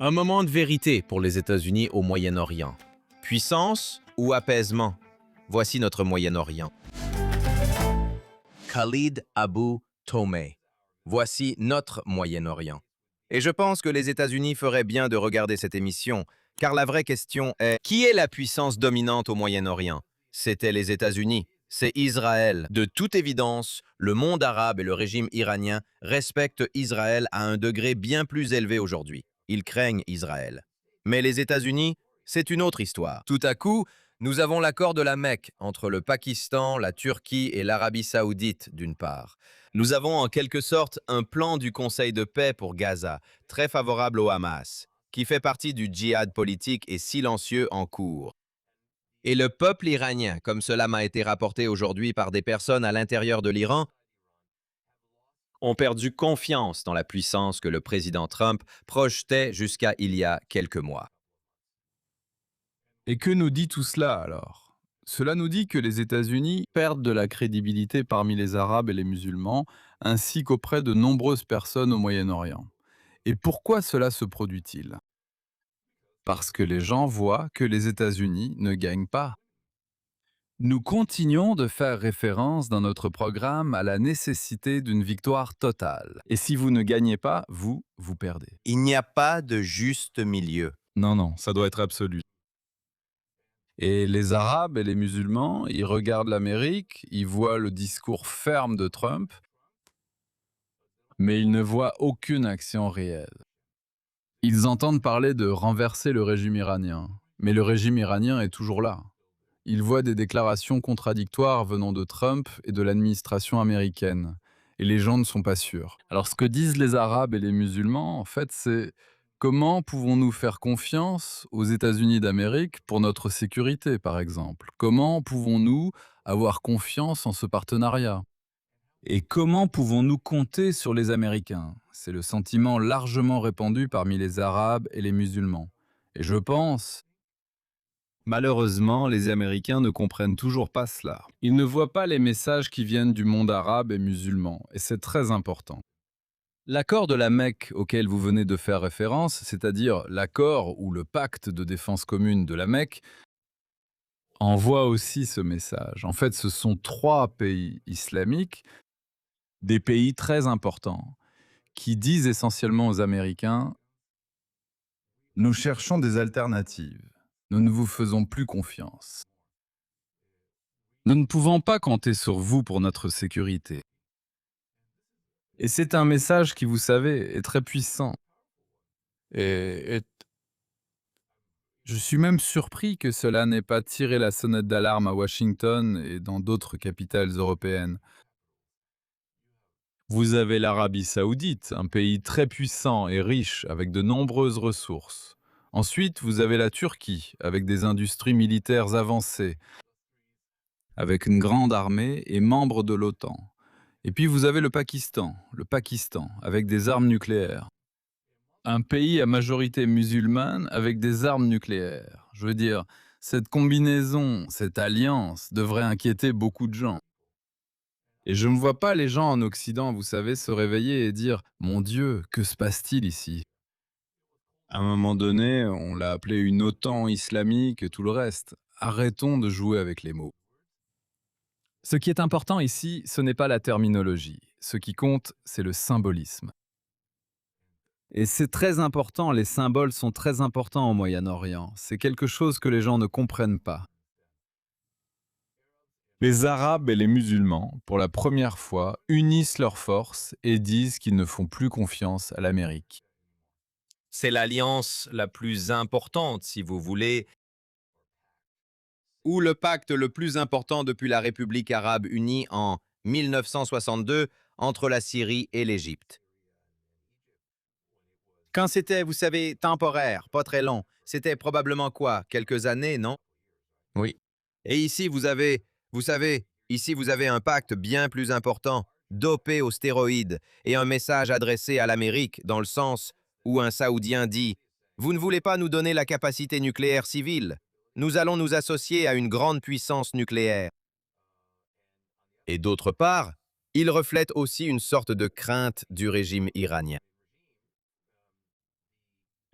Un moment de vérité pour les États-Unis au Moyen-Orient. Puissance ou apaisement? Voici notre Moyen-Orient. Khalid Abu Tomeh. Voici notre Moyen-Orient. Et je pense que les États-Unis feraient bien de regarder cette émission, car la vraie question est, qui est la puissance dominante au Moyen-Orient? C'était les États-Unis, c'est Israël. De toute évidence, le monde arabe et le régime iranien respectent Israël à un degré bien plus élevé aujourd'hui. Ils craignent Israël. Mais les États-Unis, c'est une autre histoire. Tout à coup, nous avons l'accord de la Mecque entre le Pakistan, la Turquie et l'Arabie saoudite, d'une part. Nous avons en quelque sorte un plan du Conseil de paix pour Gaza, très favorable au Hamas, qui fait partie du djihad politique et silencieux en cours. Et le peuple iranien, comme cela m'a été rapporté aujourd'hui par des personnes à l'intérieur de l'Iran, ont perdu confiance dans la puissance que le président Trump projetait jusqu'à il y a quelques mois. Et que nous dit tout cela alors? Cela nous dit que les États-Unis perdent de la crédibilité parmi les Arabes et les musulmans, ainsi qu'auprès de nombreuses personnes au Moyen-Orient. Et pourquoi cela se produit-il? Parce que les gens voient que les États-Unis ne gagnent pas. Nous continuons de faire référence dans notre programme à la nécessité d'une victoire totale. Et si vous ne gagnez pas, vous perdez. Il n'y a pas de juste milieu. Non, non, ça doit être absolu. Et les Arabes et les musulmans, ils regardent l'Amérique, ils voient le discours ferme de Trump, mais ils ne voient aucune action réelle. Ils entendent parler de renverser le régime iranien, mais le régime iranien est toujours là. Ils voient des déclarations contradictoires venant de Trump et de l'administration américaine, et les gens ne sont pas sûrs. Alors ce que disent les Arabes et les musulmans, en fait, c'est: comment pouvons-nous faire confiance aux États-Unis d'Amérique pour notre sécurité, par exemple? Comment pouvons-nous avoir confiance en ce partenariat? Et comment pouvons-nous compter sur les Américains? C'est le sentiment largement répandu parmi les Arabes et les musulmans. Et je pense, malheureusement, les Américains ne comprennent toujours pas cela. Ils ne voient pas les messages qui viennent du monde arabe et musulman, et c'est très important. L'accord de la Mecque auquel vous venez de faire référence, c'est-à-dire l'accord ou le pacte de défense commune de la Mecque, envoie aussi ce message. En fait, ce sont trois pays islamiques, des pays très importants, qui disent essentiellement aux Américains: nous cherchons des alternatives, nous ne vous faisons plus confiance. Nous ne pouvons pas compter sur vous pour notre sécurité. Et c'est un message qui, vous savez, est très puissant. Et je suis même surpris que cela n'ait pas tiré la sonnette d'alarme à Washington et dans d'autres capitales européennes. Vous avez l'Arabie saoudite, un pays très puissant et riche avec de nombreuses ressources. Ensuite, vous avez la Turquie, avec des industries militaires avancées, avec une grande armée et membre de l'OTAN. Et puis vous avez le Pakistan, avec des armes nucléaires. Un pays à majorité musulmane avec des armes nucléaires. Je veux dire, cette combinaison, cette alliance devrait inquiéter beaucoup de gens. Et je ne vois pas les gens en Occident, vous savez, se réveiller et dire: mon Dieu, que se passe-t-il ici? À un moment donné, on l'a appelé une OTAN islamique et tout le reste. Arrêtons de jouer avec les mots. Ce qui est important ici, ce n'est pas la terminologie. Ce qui compte, c'est le symbolisme. Et c'est très important, les symboles sont très importants au Moyen-Orient. C'est quelque chose que les gens ne comprennent pas. Les Arabes et les musulmans, pour la première fois, unissent leurs forces et disent qu'ils ne font plus confiance à l'Amérique. C'est l'alliance la plus importante, si vous voulez, ou le pacte le plus important depuis la République arabe unie en 1962 entre la Syrie et l'Égypte. Quand c'était, vous savez, temporaire, pas très long, c'était probablement quoi? Quelques années, non? Oui. Et ici, vous savez, ici vous avez un pacte bien plus important, dopé aux stéroïdes, et un message adressé à l'Amérique dans le sens où un Saoudien dit: vous ne voulez pas nous donner la capacité nucléaire civile? Nous allons nous associer à une grande puissance nucléaire. Et d'autre part, il reflète aussi une sorte de crainte du régime iranien.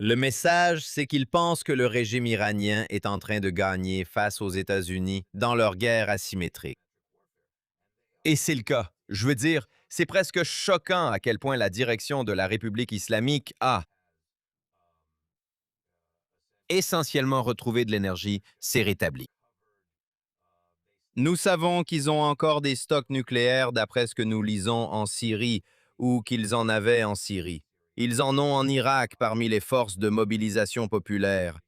Le message, c'est qu'ils pensent que le régime iranien est en train de gagner face aux États-Unis dans leur guerre asymétrique. Et c'est le cas. Je veux dire, c'est presque choquant à quel point la direction de la République islamique a essentiellement retrouvé de l'énergie, s'est rétablie. Nous savons qu'ils ont encore des stocks nucléaires d'après ce que nous lisons en Syrie ou qu'ils en avaient en Syrie. Ils en ont en Irak parmi les forces de mobilisation populaire.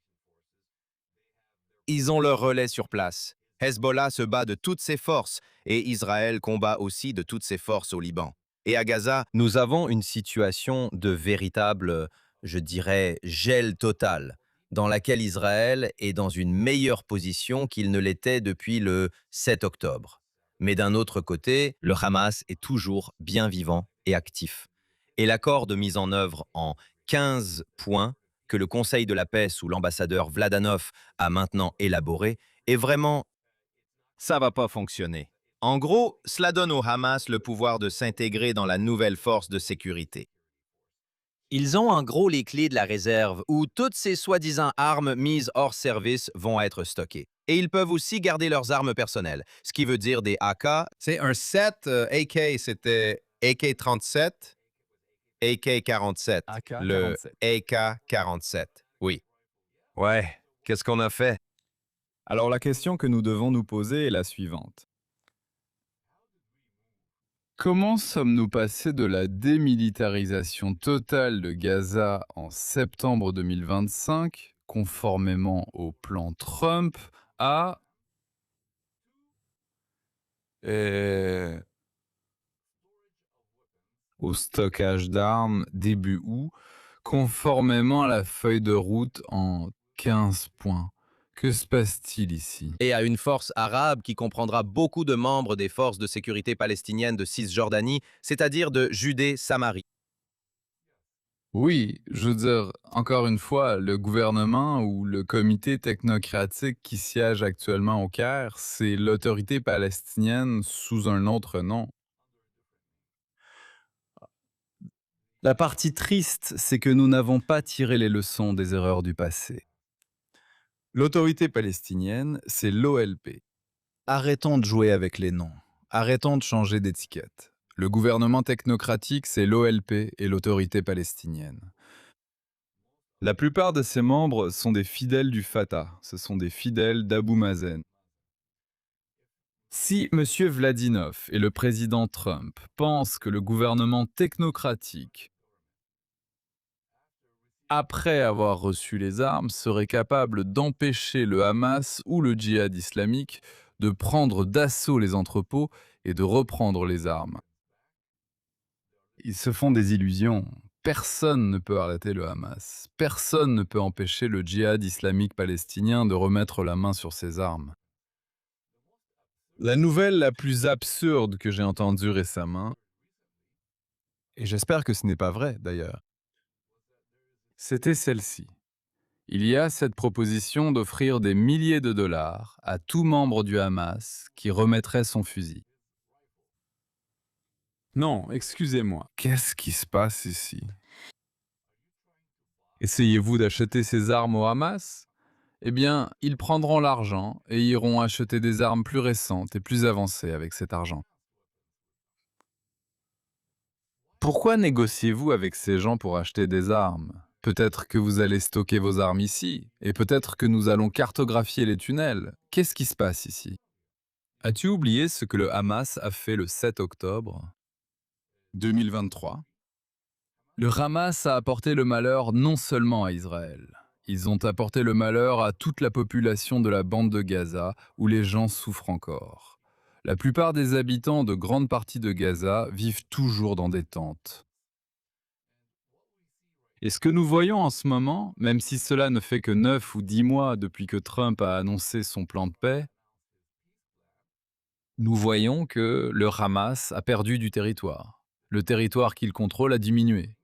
Ils ont leur relais sur place. Hezbollah se bat de toutes ses forces et Israël combat aussi de toutes ses forces au Liban. Et à Gaza, nous avons une situation de véritable, je dirais, gel total, dans laquelle Israël est dans une meilleure position qu'il ne l'était depuis le 7 octobre. Mais d'un autre côté, le Hamas est toujours bien vivant et actif. Et l'accord de mise en œuvre en 15 points que le Conseil de la paix sous l'ambassadeur Vladanov a maintenant élaboré est vraiment... Ça va pas fonctionner. En gros, cela donne au Hamas le pouvoir de s'intégrer dans la nouvelle force de sécurité. Ils ont en gros les clés de la réserve où toutes ces soi-disant armes mises hors service vont être stockées. Et ils peuvent aussi garder leurs armes personnelles, ce qui veut dire des AK. C'est un set AK, c'était AK-37, AK-47, le AK-47. AK-47. Oui. Ouais, qu'est-ce qu'on a fait? Alors la question que nous devons nous poser est la suivante. Comment sommes-nous passés de la démilitarisation totale de Gaza en septembre 2025, conformément au plan Trump, à au stockage d'armes début août, conformément à la feuille de route en 15 points? Que se passe-t-il ici? Et à une force arabe qui comprendra beaucoup de membres des forces de sécurité palestiniennes de Cisjordanie, c'est-à-dire de Judée-Samarie. Oui, je veux dire, encore une fois, le gouvernement ou le comité technocratique qui siège actuellement au Caire, c'est l'autorité palestinienne sous un autre nom. La partie triste, c'est que nous n'avons pas tiré les leçons des erreurs du passé. L'autorité palestinienne, c'est l'OLP. Arrêtons de jouer avec les noms. Arrêtons de changer d'étiquette. Le gouvernement technocratique, c'est l'OLP et l'autorité palestinienne. La plupart de ses membres sont des fidèles du Fatah, ce sont des fidèles d'Abou Mazen. Si M. Vladinov et le président Trump pensent que le gouvernement technocratique, après avoir reçu les armes, serait capable d'empêcher le Hamas ou le djihad islamique de prendre d'assaut les entrepôts et de reprendre les armes, ils se font des illusions. Personne ne peut arrêter le Hamas. Personne ne peut empêcher le djihad islamique palestinien de remettre la main sur ses armes. La nouvelle la plus absurde que j'ai entendue récemment, et j'espère que ce n'est pas vrai d'ailleurs, c'était celle-ci. Il y a cette proposition d'offrir des milliers de dollars à tout membre du Hamas qui remettrait son fusil. Non, excusez-moi. Qu'est-ce qui se passe ici? Essayez-vous d'acheter ces armes au Hamas? Eh bien, ils prendront l'argent et iront acheter des armes plus récentes et plus avancées avec cet argent. Pourquoi négociez-vous avec ces gens pour acheter des armes? Peut-être que vous allez stocker vos armes ici, et peut-être que nous allons cartographier les tunnels. Qu'est-ce qui se passe ici? As-tu oublié ce que le Hamas a fait le 7 octobre 2023? Le Hamas a apporté le malheur non seulement à Israël. Ils ont apporté le malheur à toute la population de la bande de Gaza, où les gens souffrent encore. La plupart des habitants de grandes parties de Gaza vivent toujours dans des tentes. Et ce que nous voyons en ce moment, même si cela ne fait que 9 ou 10 mois depuis que Trump a annoncé son plan de paix, nous voyons que le Hamas a perdu du territoire. Le territoire qu'il contrôle a diminué.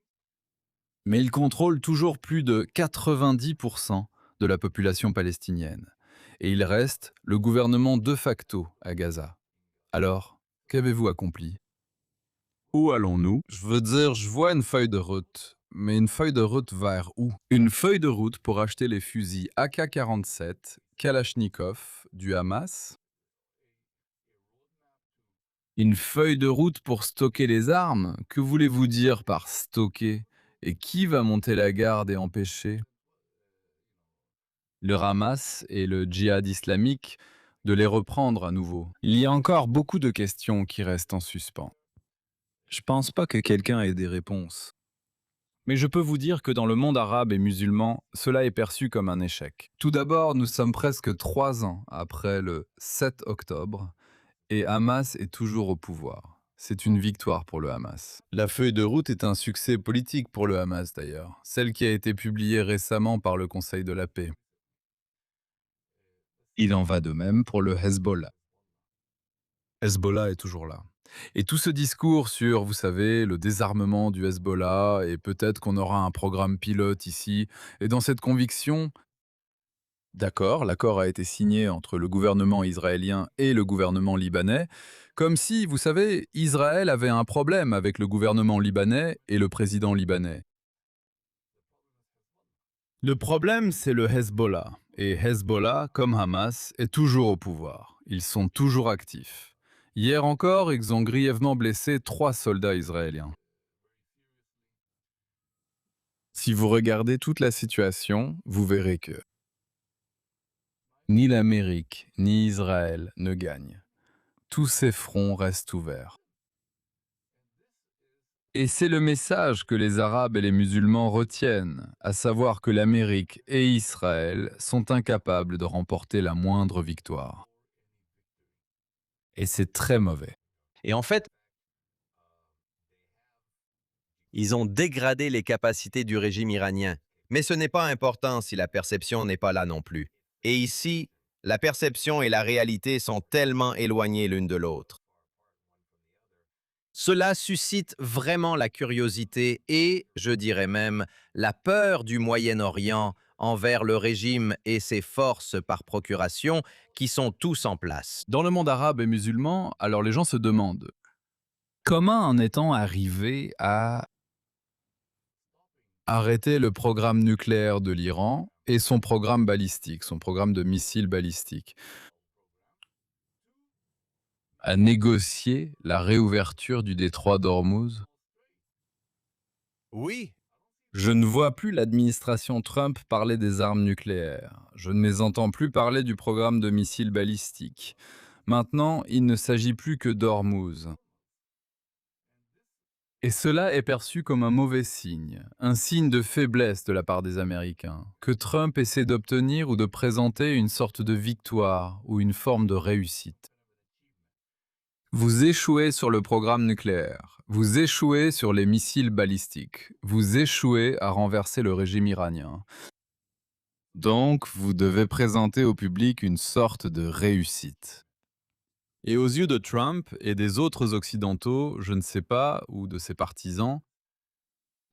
Mais il contrôle toujours plus de 90% de la population palestinienne. Et il reste le gouvernement de facto à Gaza. Alors, qu'avez-vous accompli? Où allons-nous? Je veux dire, je vois une feuille de route. Mais une feuille de route vers où? Une feuille de route pour acheter les fusils AK-47, Kalachnikov, du Hamas. Une feuille de route pour stocker les armes? Que voulez-vous dire par stocker? Et qui va monter la garde et empêcher le Hamas et le djihad islamique de les reprendre à nouveau? Il y a encore beaucoup de questions qui restent en suspens. Je pense pas que quelqu'un ait des réponses. Mais je peux vous dire que dans le monde arabe et musulman, cela est perçu comme un échec. Tout d'abord, nous sommes presque 3 ans après le 7 octobre et Hamas est toujours au pouvoir. C'est une victoire pour le Hamas. La feuille de route est un succès politique pour le Hamas d'ailleurs, celle qui a été publiée récemment par le Conseil de la paix. Il en va de même pour le Hezbollah. Hezbollah est toujours là. Et tout ce discours sur, vous savez, le désarmement du Hezbollah et peut-être qu'on aura un programme pilote ici, et dans cette conviction, d'accord, l'accord a été signé entre le gouvernement israélien et le gouvernement libanais, comme si, vous savez, Israël avait un problème avec le gouvernement libanais et le président libanais. Le problème, c'est le Hezbollah. Et Hezbollah, comme Hamas, est toujours au pouvoir. Ils sont toujours actifs. Hier encore, ils ont grièvement blessé 3 soldats israéliens. Si vous regardez toute la situation, vous verrez que ni l'Amérique ni Israël ne gagnent. Tous ces fronts restent ouverts. Et c'est le message que les Arabes et les musulmans retiennent, à savoir que l'Amérique et Israël sont incapables de remporter la moindre victoire. Et c'est très mauvais. Et en fait, ils ont dégradé les capacités du régime iranien. Mais ce n'est pas important si la perception n'est pas là non plus. Et ici, la perception et la réalité sont tellement éloignées l'une de l'autre. Cela suscite vraiment la curiosité et, je dirais même, la peur du Moyen-Orient envers le régime et ses forces par procuration qui sont tous en place. Dans le monde arabe et musulman, alors les gens se demandent comment en est-on arrivé à arrêter le programme nucléaire de l'Iran et son programme balistique, son programme de missiles balistiques, à négocier la réouverture du détroit d'Ormuz. Oui, Je ne vois plus l'administration Trump parler des armes nucléaires. Je ne les entends plus parler du programme de missiles balistiques. Maintenant, il ne s'agit plus que d'Ormuz. Et cela est perçu comme un signe de faiblesse de la part des Américains, que Trump essaie d'obtenir ou de présenter une sorte de victoire ou une forme de réussite. Vous échouez sur le programme nucléaire, vous échouez sur les missiles balistiques, vous échouez à renverser le régime iranien. Donc, vous devez présenter au public une sorte de réussite. Et aux yeux de Trump et des autres Occidentaux, je ne sais pas, ou de ses partisans,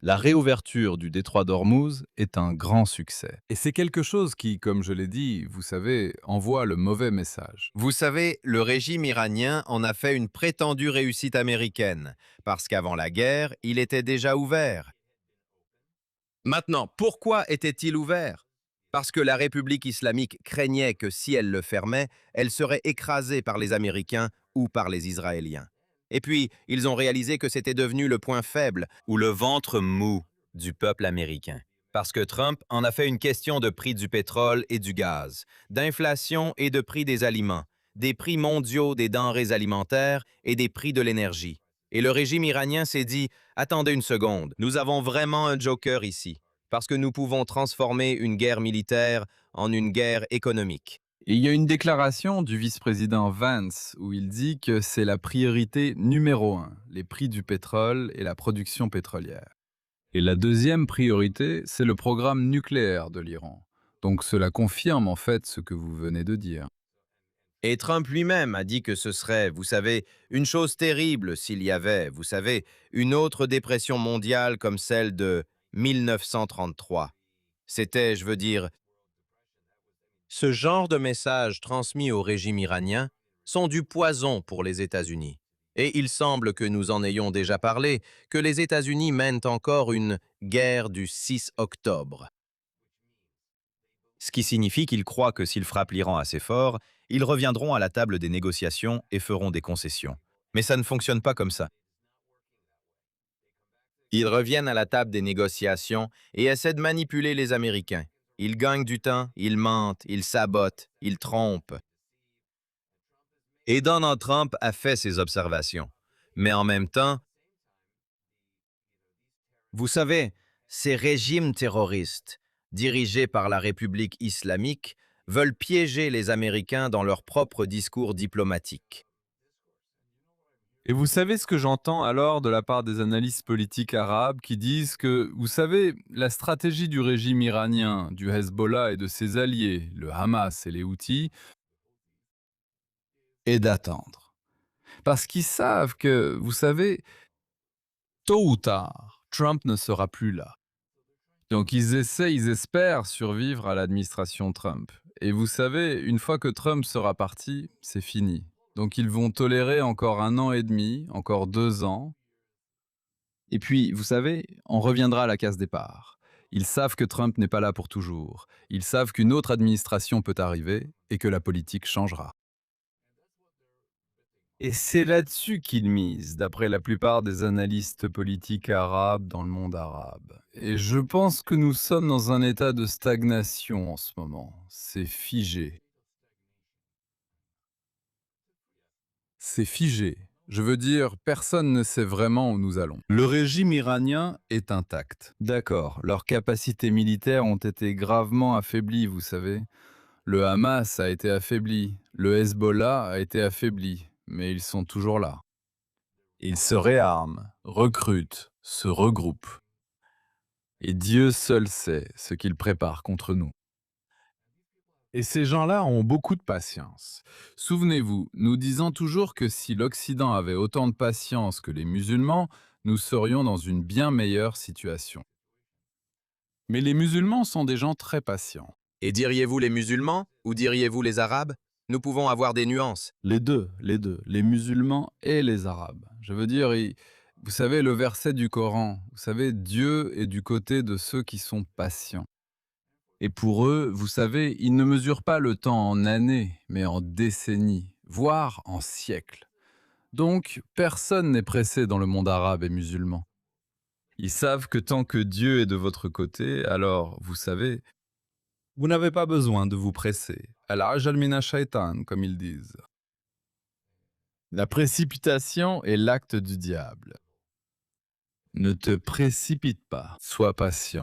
la réouverture du détroit d'Ormuz est un grand succès. Et c'est quelque chose qui, comme je l'ai dit, vous savez, envoie le mauvais message. vous savez, le régime iranien en a fait une prétendue réussite américaine, parce qu'avant la guerre, il était déjà ouvert. Maintenant, pourquoi était-il ouvert? Parce que la République islamique craignait que si elle le fermait, elle serait écrasée par les Américains ou par les Israéliens. Et puis, ils ont réalisé que c'était devenu le point faible ou le ventre mou du peuple américain. Parce que Trump en a fait une question de prix du pétrole et du gaz, d'inflation et de prix des aliments, des prix mondiaux des denrées alimentaires et des prix de l'énergie. Et le régime iranien s'est dit, attendez une seconde, nous avons vraiment un joker ici, parce que nous pouvons transformer une guerre militaire en une guerre économique. Et il y a une déclaration du vice-président Vance où il dit que c'est la priorité numéro 1, les prix du pétrole et la production pétrolière. Et la deuxième priorité, c'est le programme nucléaire de l'Iran. Donc cela confirme en fait ce que vous venez de dire. Et Trump lui-même a dit que ce serait, vous savez, une chose terrible s'il y avait, vous savez, une autre dépression mondiale comme celle de 1933. C'était, je veux dire, ce genre de messages transmis au régime iranien sont du poison pour les États-Unis. Et il semble que nous en ayons déjà parlé, que les États-Unis mènent encore une guerre du 6 octobre. Ce qui signifie qu'ils croient que s'ils frappent l'Iran assez fort, ils reviendront à la table des négociations et feront des concessions. Mais ça ne fonctionne pas comme ça. Ils reviennent à la table des négociations et essaient de manipuler les Américains. Ils gagnent du temps, ils mentent, ils sabotent, ils trompent. Et Donald Trump a fait ces observations. Mais en même temps, vous savez, ces régimes terroristes, dirigés par la République islamique, veulent piéger les Américains dans leur propre discours diplomatique. Et vous savez ce que j'entends alors de la part des analystes politiques arabes qui disent que, vous savez, la stratégie du régime iranien, du Hezbollah et de ses alliés, le Hamas et les Houthis, est d'attendre. Parce qu'ils savent que, vous savez, tôt ou tard, Trump ne sera plus là. Donc ils espèrent survivre à l'administration Trump. Et vous savez, une fois que Trump sera parti, c'est fini. Donc ils vont tolérer encore 1 an et demi, encore 2 ans. Et puis, vous savez, on reviendra à la case départ. Ils savent que Trump n'est pas là pour toujours. Ils savent qu'une autre administration peut arriver et que la politique changera. Et c'est là-dessus qu'ils misent, d'après la plupart des analystes politiques arabes dans le monde arabe. Et je pense que nous sommes dans un état de stagnation en ce moment. C'est figé. C'est figé. Je veux dire, personne ne sait vraiment où nous allons. Le régime iranien est intact. D'accord, leurs capacités militaires ont été gravement affaiblies, vous savez. Le Hamas a été affaibli, le Hezbollah a été affaibli, mais ils sont toujours là. Ils se réarment, recrutent, se regroupent. Et Dieu seul sait ce qu'ils préparent contre nous. Et ces gens-là ont beaucoup de patience. Souvenez-vous, nous disons toujours que si l'Occident avait autant de patience que les musulmans, nous serions dans une bien meilleure situation. Mais les musulmans sont des gens très patients. Et diriez-vous les musulmans ou diriez-vous les Arabes? Nous pouvons avoir des nuances. Les deux, les musulmans et les arabes. Je veux dire, vous savez, le verset du Coran, vous savez, Dieu est du côté de ceux qui sont patients. Et pour eux, vous savez, ils ne mesurent pas le temps en années, mais en décennies, voire en siècles. Donc, personne n'est pressé dans le monde arabe et musulman. Ils savent que tant que Dieu est de votre côté, alors, vous savez, vous n'avez pas besoin de vous presser. Al-ajal mina shaitan, comme ils disent. La précipitation est l'acte du diable. Ne te précipite pas, sois patient.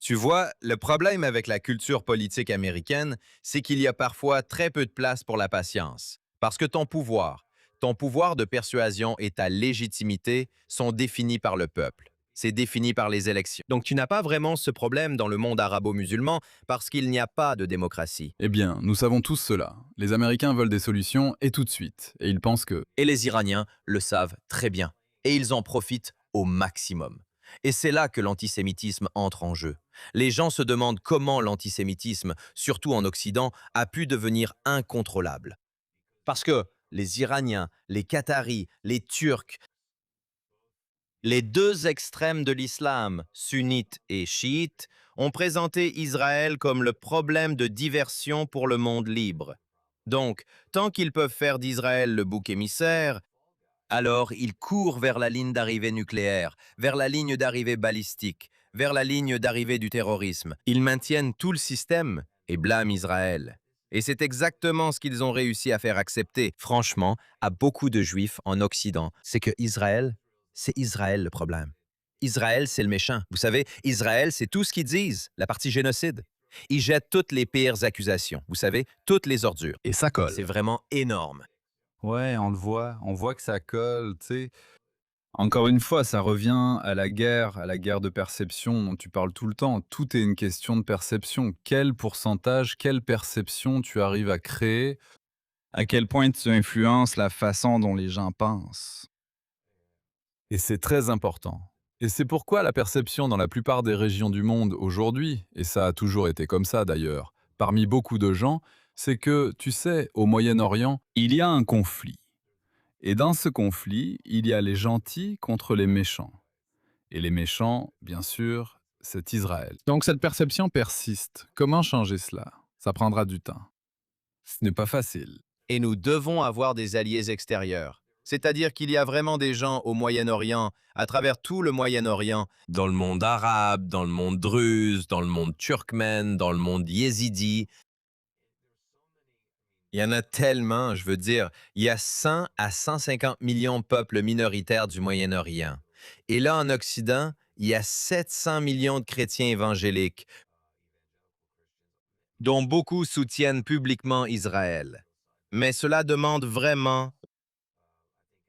Tu vois, le problème avec la culture politique américaine, c'est qu'il y a parfois très peu de place pour la patience. Parce que ton pouvoir de persuasion et ta légitimité sont définis par le peuple. C'est défini par les élections. Donc tu n'as pas vraiment ce problème dans le monde arabo-musulman parce qu'il n'y a pas de démocratie. Eh bien, nous savons tous cela. Les Américains veulent des solutions et tout de suite. Et ils pensent que... Et les Iraniens le savent très bien. Et ils en profitent au maximum. Et c'est là que l'antisémitisme entre en jeu. Les gens se demandent comment l'antisémitisme, surtout en Occident, a pu devenir incontrôlable. Parce que les Iraniens, les Qataris, les Turcs, les deux extrêmes de l'islam, sunnites et chiites, ont présenté Israël comme le problème de diversion pour le monde libre. Donc, tant qu'ils peuvent faire d'Israël le bouc émissaire, alors ils courent vers la ligne d'arrivée nucléaire, vers la ligne d'arrivée balistique, vers la ligne d'arrivée du terrorisme. Ils maintiennent tout le système et blâment Israël. Et c'est exactement ce qu'ils ont réussi à faire accepter, franchement, à beaucoup de juifs en Occident. C'est que Israël, c'est Israël le problème. Israël, c'est le méchant. Vous savez, Israël, c'est tout ce qu'ils disent, la partie génocide. Ils jettent toutes les pires accusations, vous savez, toutes les ordures. Et ça colle. C'est vraiment énorme. Ouais, on voit que ça colle, tu sais. Encore une fois, ça revient à la guerre de perception dont tu parles tout le temps. Tout est une question de perception. Quel pourcentage, quelle perception tu arrives à créer? À quel point tu influences la façon dont les gens pensent? Et c'est très important. Et c'est pourquoi la perception dans la plupart des régions du monde aujourd'hui, et ça a toujours été comme ça d'ailleurs, parmi beaucoup de gens, c'est que, tu sais, au Moyen-Orient, il y a un conflit. Et dans ce conflit, il y a les gentils contre les méchants. Et les méchants, bien sûr, c'est Israël. Donc cette perception persiste. Comment changer cela? Ça prendra du temps. Ce n'est pas facile. Et nous devons avoir des alliés extérieurs. C'est-à-dire qu'il y a vraiment des gens au Moyen-Orient, à travers tout le Moyen-Orient, dans le monde arabe, dans le monde druze, dans le monde turkmène, dans le monde yézidi. Il y en a tellement, je veux dire, il y a 100 à 150 millions de peuples minoritaires du Moyen-Orient. Et là, en Occident, il y a 700 millions de chrétiens évangéliques, dont beaucoup soutiennent publiquement Israël. Mais cela demande vraiment,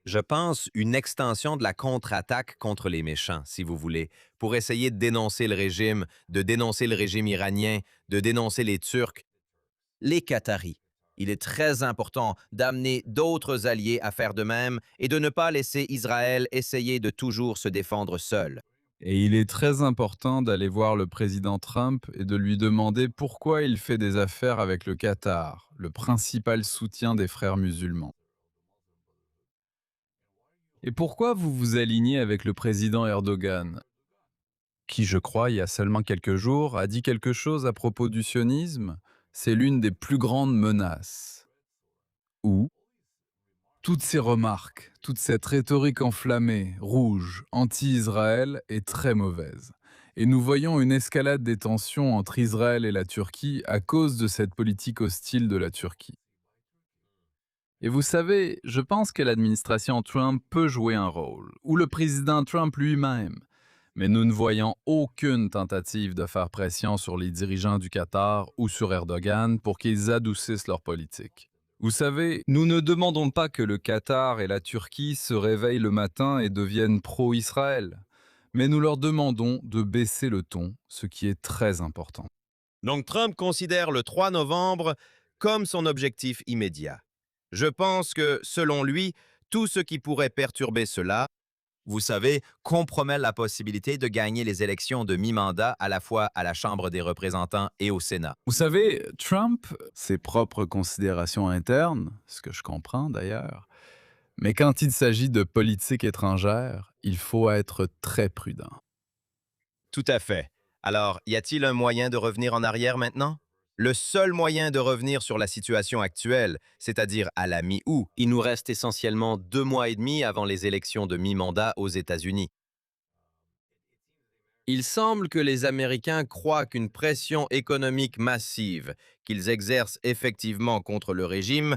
je pense, une extension de la contre-attaque contre les méchants, si vous voulez, pour essayer de dénoncer le régime iranien, de dénoncer les Turcs, les Qataris. Il est très important d'amener d'autres alliés à faire de même et de ne pas laisser Israël essayer de toujours se défendre seul. Et il est très important d'aller voir le président Trump et de lui demander pourquoi il fait des affaires avec le Qatar, le principal soutien des frères musulmans. Et pourquoi vous vous alignez avec le président Erdogan, qui, je crois, il y a seulement quelques jours, a dit quelque chose à propos du sionisme? C'est l'une des plus grandes menaces. Ou toutes ces remarques, toute cette rhétorique enflammée, rouge, anti-Israël est très mauvaise. Et nous voyons une escalade des tensions entre Israël et la Turquie à cause de cette politique hostile de la Turquie. Et vous savez, je pense que l'administration Trump peut jouer un rôle, ou le président Trump lui-même. Mais nous ne voyons aucune tentative de faire pression sur les dirigeants du Qatar ou sur Erdogan pour qu'ils adoucissent leur politique. Vous savez, nous ne demandons pas que le Qatar et la Turquie se réveillent le matin et deviennent pro-Israël, mais nous leur demandons de baisser le ton, ce qui est très important. Donc Trump considère le 3 novembre comme son objectif immédiat. Je pense que, selon lui, tout ce qui pourrait perturber cela, vous savez, compromet la possibilité de gagner les élections de mi-mandat à la fois à la Chambre des représentants et au Sénat. Vous savez, Trump, ses propres considérations internes, ce que je comprends d'ailleurs, mais quand il s'agit de politique étrangère, il faut être très prudent. Tout à fait. Alors, y a-t-il un moyen de revenir en arrière maintenant? Le seul moyen de revenir sur la situation actuelle, c'est-à-dire à la mi-août, il nous reste essentiellement 2 mois et demi avant les élections de mi-mandat aux États-Unis. Il semble que les Américains croient qu'une pression économique massive qu'ils exercent effectivement contre le régime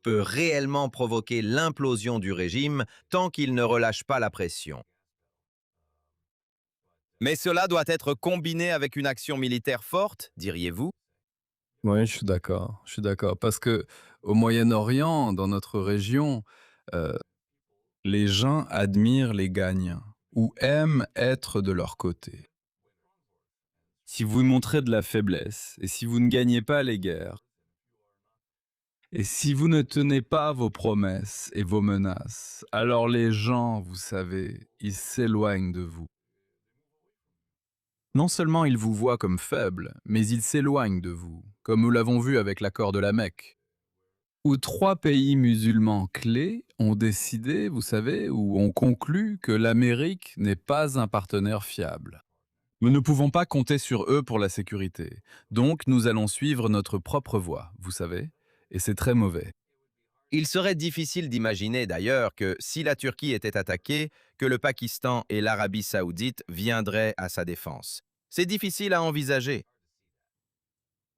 peut réellement provoquer l'implosion du régime tant qu'il ne relâche pas la pression. Mais cela doit être combiné avec une action militaire forte, diriez-vous? Oui, je suis d'accord, parce que au Moyen-Orient, dans notre région, euh, les gens admirent les gagnants ou aiment être de leur côté. Si vous montrez de la faiblesse et si vous ne gagnez pas les guerres, et si vous ne tenez pas vos promesses et vos menaces, alors les gens, vous savez, ils s'éloignent de vous. Non seulement ils vous voient comme faible, mais ils s'éloignent de vous, comme nous l'avons vu avec l'accord de la Mecque, où 3 pays musulmans clés ont décidé, vous savez, ou ont conclu que l'Amérique n'est pas un partenaire fiable. Nous ne pouvons pas compter sur eux pour la sécurité, donc nous allons suivre notre propre voie, vous savez, et c'est très mauvais. Il serait difficile d'imaginer d'ailleurs que si la Turquie était attaquée, que le Pakistan et l'Arabie saoudite viendraient à sa défense. C'est difficile à envisager.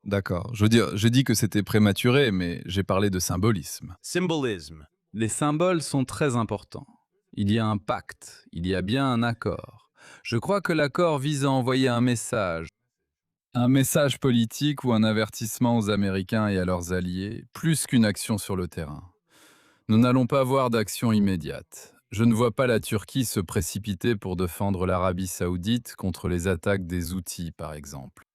D'accord, je veux dire, j'ai dit que c'était prématuré, mais j'ai parlé de symbolisme. Symbolisme. Les symboles sont très importants. Il y a un pacte, il y a bien un accord. Je crois que l'accord vise à envoyer un message politique ou un avertissement aux Américains et à leurs alliés, plus qu'une action sur le terrain. Nous n'allons pas avoir d'action immédiate. Je ne vois pas la Turquie se précipiter pour défendre l'Arabie saoudite contre les attaques des Houthis, par exemple.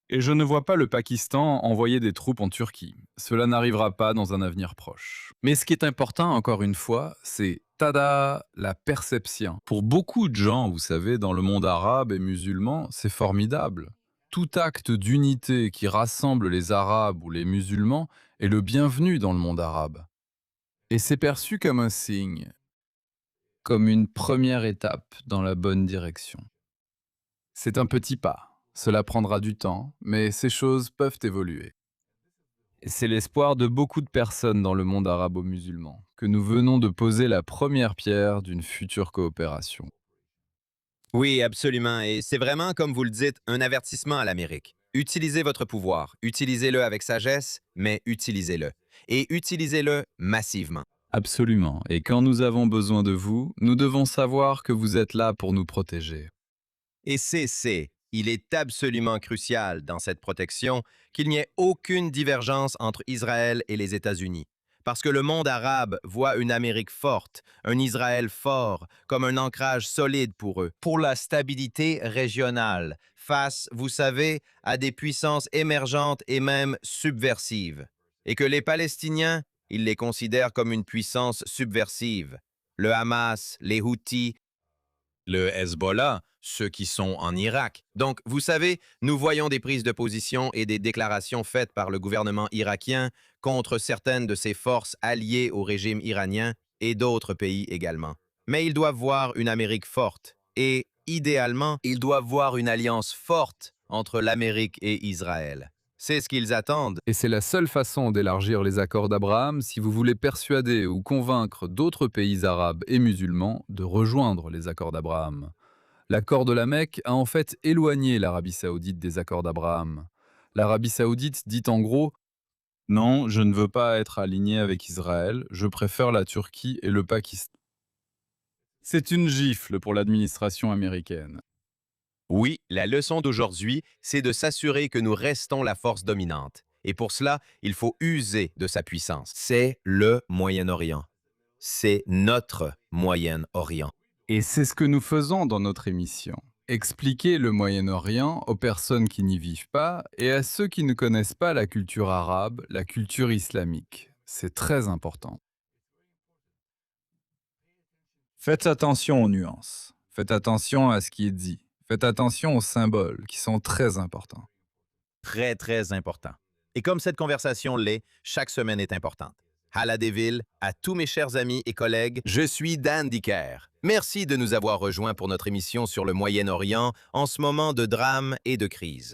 Et je ne vois pas le Pakistan envoyer des troupes en Turquie. Cela n'arrivera pas dans un avenir proche. Mais ce qui est important, encore une fois, c'est tada, la perception. Pour beaucoup de gens, vous savez, dans le monde arabe et musulman, c'est formidable. Tout acte d'unité qui rassemble les Arabes ou les musulmans est le bienvenu dans le monde arabe. Et c'est perçu comme un signe, comme une première étape dans la bonne direction. C'est un petit pas, cela prendra du temps, mais ces choses peuvent évoluer. Et c'est l'espoir de beaucoup de personnes dans le monde arabo-musulman que nous venons de poser la première pierre d'une future coopération. Oui, absolument. Et c'est vraiment, comme vous le dites, un avertissement à l'Amérique. Utilisez votre pouvoir. Utilisez-le avec sagesse, mais utilisez-le. Et utilisez-le massivement. Absolument. Et quand nous avons besoin de vous, nous devons savoir que vous êtes là pour nous protéger. Et il est absolument crucial dans cette protection qu'il n'y ait aucune divergence entre Israël et les États-Unis. Parce que le monde arabe voit une Amérique forte, un Israël fort, comme un ancrage solide pour eux, pour la stabilité régionale, face, vous savez, à des puissances émergentes et même subversives. Et que les Palestiniens, ils les considèrent comme une puissance subversive. Le Hamas, les Houthis, le Hezbollah, ceux qui sont en Irak. Donc, vous savez, nous voyons des prises de position et des déclarations faites par le gouvernement irakien contre certaines de ses forces alliées au régime iranien et d'autres pays également. Mais ils doivent voir une Amérique forte et, idéalement, ils doivent voir une alliance forte entre l'Amérique et Israël. C'est ce qu'ils attendent. Et c'est la seule façon d'élargir les accords d'Abraham si vous voulez persuader ou convaincre d'autres pays arabes et musulmans de rejoindre les accords d'Abraham. L'accord de la Mecque a en fait éloigné l'Arabie saoudite des accords d'Abraham. L'Arabie saoudite dit en gros: non, je ne veux pas être aligné avec Israël, je préfère la Turquie et le Pakistan. C'est une gifle pour l'administration américaine. Oui, la leçon d'aujourd'hui, c'est de s'assurer que nous restons la force dominante. Et pour cela, il faut user de sa puissance. C'est le Moyen-Orient. C'est notre Moyen-Orient. Et c'est ce que nous faisons dans notre émission. Expliquer le Moyen-Orient aux personnes qui n'y vivent pas et à ceux qui ne connaissent pas la culture arabe, la culture islamique. C'est très important. Faites attention aux nuances. Faites attention à ce qui est dit. Faites attention aux symboles qui sont très importants. Très, très important. Et comme cette conversation l'est, chaque semaine est importante. Hala Deville, à tous mes chers amis et collègues, je suis Dan Dicker. Merci de nous avoir rejoints pour notre émission sur le Moyen-Orient en ce moment de drame et de crise.